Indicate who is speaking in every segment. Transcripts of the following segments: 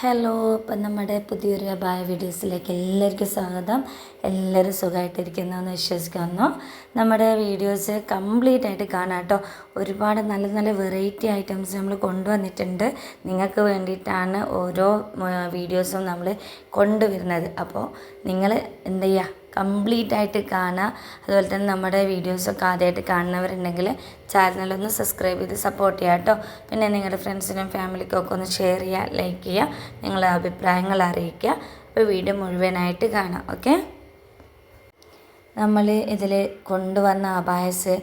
Speaker 1: Hello, അപ്പം നമ്മുടെ പുതിയൊരു അബായ വീഡിയോസിലേക്ക് എല്ലാവർക്കും സ്വാഗതം. എല്ലാവരും സുഖമായിട്ടിരിക്കുന്നു എന്ന് വിശ്വസിക്കുന്നു. നമ്മുടെ വീഡിയോസ് കംപ്ലീറ്റ് ആയിട്ട് കാണാം കേട്ടോ. ഒരുപാട് നല്ല നല്ല വെറൈറ്റി ഐറ്റംസ് നമ്മൾ കൊണ്ടുവന്നിട്ടുണ്ട്. നിങ്ങൾക്ക് വേണ്ടിയിട്ടാണ് ഓരോ വീഡിയോസും നമ്മൾ കൊണ്ടുവരുന്നത്. അപ്പോൾ നിങ്ങൾ എന്ത് ചെയ്യുക, കംപ്ലീറ്റ് ആയിട്ട് കാണുക. അതുപോലെ തന്നെ നമ്മുടെ വീഡിയോസൊക്കെ ആദ്യമായിട്ട് കാണുന്നവരുണ്ടെങ്കിൽ ചാനലൊന്ന് സബ്സ്ക്രൈബ് ചെയ്ത് സപ്പോർട്ട് ചെയ്യുക കേട്ടോ. പിന്നെ നിങ്ങളുടെ ഫ്രണ്ട്സിനും ഫാമിലിക്കും ഒക്കെ ഒന്ന് ഷെയർ ചെയ്യുക, ലൈക്ക് ചെയ്യുക, നിങ്ങളുടെ അഭിപ്രായങ്ങൾ അറിയിക്കുക. അപ്പോൾ വീഡിയോ മുഴുവനായിട്ട് കാണാം. ഓക്കെ, നമ്മൾ ഇതിൽ കൊണ്ടുവന്ന അബായസ്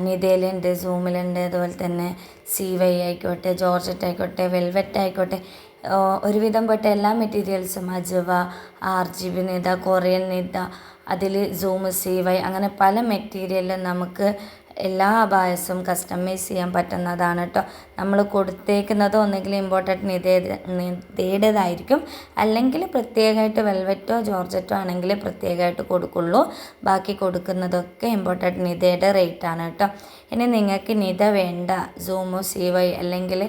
Speaker 1: നിതയിലുണ്ട്, സൂമിലുണ്ട്, അതുപോലെ തന്നെ CY ആയിക്കോട്ടെ, ജോർജറ്റ് ആയിക്കോട്ടെ, വെൽവെറ്റ് ആയിക്കോട്ടെ, ഒരുവിധം പെട്ട എല്ലാ മെറ്റീരിയൽസും അജവ, RGB നിത, കൊറിയൻ നിത, അതിൽ സൂം, CY അങ്ങനെ പല മെറ്റീരിയലും നമുക്ക് എല്ലാ അബായസും കസ്റ്റമൈസ് ചെയ്യാൻ പറ്റുന്നതാണ് കേട്ടോ. നമ്മൾ കൊടുത്തേക്കുന്നത് ഒന്നെങ്കിൽ ഇമ്പോർട്ടൻറ്റ് നിതയുടേതായിരിക്കും, അല്ലെങ്കിൽ പ്രത്യേകമായിട്ട് വെൽവെറ്റോ ജോർജറ്റോ ആണെങ്കിൽ പ്രത്യേകമായിട്ട് കൊടുക്കുള്ളൂ. ബാക്കി കൊടുക്കുന്നതൊക്കെ ഇമ്പോർട്ടൻറ്റ് നിതയുടെ റേറ്റാണ് കേട്ടോ. ഇനി നിങ്ങൾക്ക് നിത വേണ്ട, സൂമോ CY അല്ലെങ്കിൽ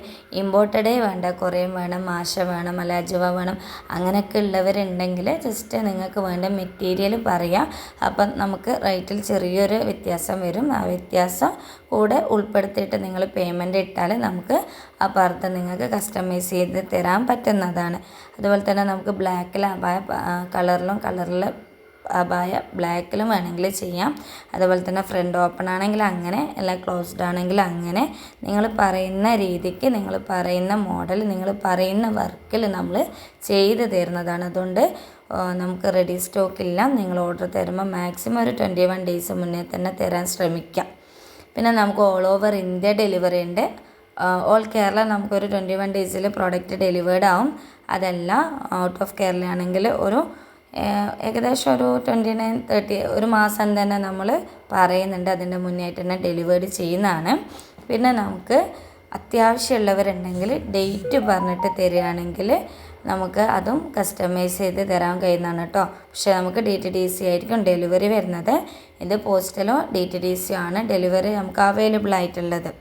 Speaker 1: ഇമ്പോർട്ടഡേ വേണ്ട, കൊറിയൻ വേണം, മാഷ വേണം, അല്ല അജവ വേണം, അങ്ങനെയൊക്കെ ഉള്ളവരുണ്ടെങ്കിൽ ജസ്റ്റ് നിങ്ങൾക്ക് വേണ്ട മെറ്റീരിയൽ പറയാം. അപ്പം നമുക്ക് റേറ്റിൽ ചെറിയൊരു വ്യത്യാസം വരും. ആ വ്യത്യാസം കൂടെ ഉൾപ്പെടുത്തിയിട്ട് നിങ്ങൾ പേയ്മെൻറ്റ് ഇട്ടാൽ നമുക്ക് ആ പർദ്ദ നിങ്ങൾക്ക് കസ്റ്റമൈസ് ചെയ്ത് തരാൻ പറ്റുന്നതാണ്. അതുപോലെ തന്നെ നമുക്ക് ബ്ലാക്കിൽ അബായ കളറിൽ അബായ ബ്ലാക്കിലും വേണമെങ്കിൽ ചെയ്യാം. അതുപോലെ തന്നെ ഫ്രണ്ട് ഓപ്പൺ ആണെങ്കിൽ അങ്ങനെ, അല്ല ക്ലോസ്ഡ് ആണെങ്കിൽ അങ്ങനെ, നിങ്ങൾ പറയുന്ന രീതിക്ക്, നിങ്ങൾ പറയുന്ന മോഡൽ, നിങ്ങൾ പറയുന്ന വർക്കിൽ നമ്മൾ ചെയ്ത് തരുന്നതാണ്. അതുകൊണ്ട് നമുക്ക് റെഡി സ്റ്റോക്കില്ല. നിങ്ങൾ ഓർഡർ തരുമ്പോൾ മാക്സിമം ഒരു 21 ഡേയ്സ് മുന്നേ തന്നെ തരാൻ ശ്രമിക്കാം. പിന്നെ നമുക്ക് ഓൾ ഓവർ ഇന്ത്യ ഡെലിവറി ഉണ്ട്. ഓൾ കേരള നമുക്കൊരു 21 ഡേയ്സിൽ പ്രോഡക്റ്റ് ഡെലിവേർഡ് ആവും. അതല്ല ഔട്ട് ഓഫ് കേരള ആണെങ്കിൽ ഒരു ഏകദേശം ഒരു 29-30 ഒരു മാസം തന്നെ നമ്മൾ പറയുന്നുണ്ട്. അതിൻ്റെ മുന്നേയായിട്ട് തന്നെ ഡെലിവേർഡ് ചെയ്യുന്നതാണ്. പിന്നെ നമുക്ക് അത്യാവശ്യമുള്ളവരുണ്ടെങ്കിൽ ഡേറ്റ് പറഞ്ഞിട്ട് തരികയാണെങ്കിൽ നമുക്ക് അതും കസ്റ്റമൈസ് ചെയ്ത് തരാൻ കഴിയുന്നതാണ് കേട്ടോ. പക്ഷേ നമുക്ക് DTDC ആയിരിക്കും ഡെലിവറി വരുന്നത്. ഇത് പോസ്റ്റലോ DTDC ആണ് ഡെലിവറി നമുക്ക് അവൈലബിൾ ആയിട്ടുള്ളത്.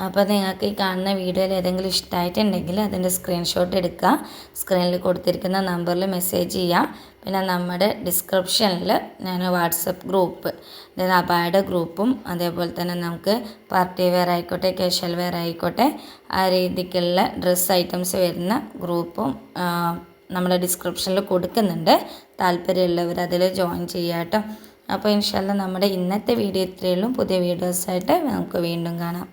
Speaker 1: അപ്പോൾ നിങ്ങൾക്ക് ഈ കാണുന്ന വീഡിയോയിൽ ഏതെങ്കിലും ഇഷ്ടമായിട്ടുണ്ടെങ്കിൽ അതിൻ്റെ സ്ക്രീൻഷോട്ട് എടുക്കുക, സ്ക്രീനിൽ കൊടുത്തിരിക്കുന്ന നമ്പറിൽ മെസ്സേജ് ചെയ്യുക. പിന്നെ നമ്മുടെ ഡിസ്ക്രിപ്ഷനിൽ ഞാൻ വാട്സപ്പ് ഗ്രൂപ്പ്, അതായത് അബായുടെ ഗ്രൂപ്പും, അതേപോലെ തന്നെ നമുക്ക് പാർട്ടി വെയർ ആയിക്കോട്ടെ, കാഷ്വൽ വെയർ ആയിക്കോട്ടെ, ആ രീതിക്കുള്ള ഡ്രസ്സ് ഐറ്റംസ് വരുന്ന ഗ്രൂപ്പും നമ്മുടെ ഡിസ്ക്രിപ്ഷനിൽ കൊടുക്കുന്നുണ്ട്. താല്പര്യമുള്ളവർ അതിൽ ജോയിൻ ചെയ്യുക കേട്ടോ. അപ്പോൾ ഇൻഷാല്ലാ നമ്മുടെ ഇന്നത്തെ വീഡിയോ ഇത്രയേ ഉള്ളൂ. പുതിയ വീഡിയോസായിട്ട് നമുക്ക് വീണ്ടും കാണാം.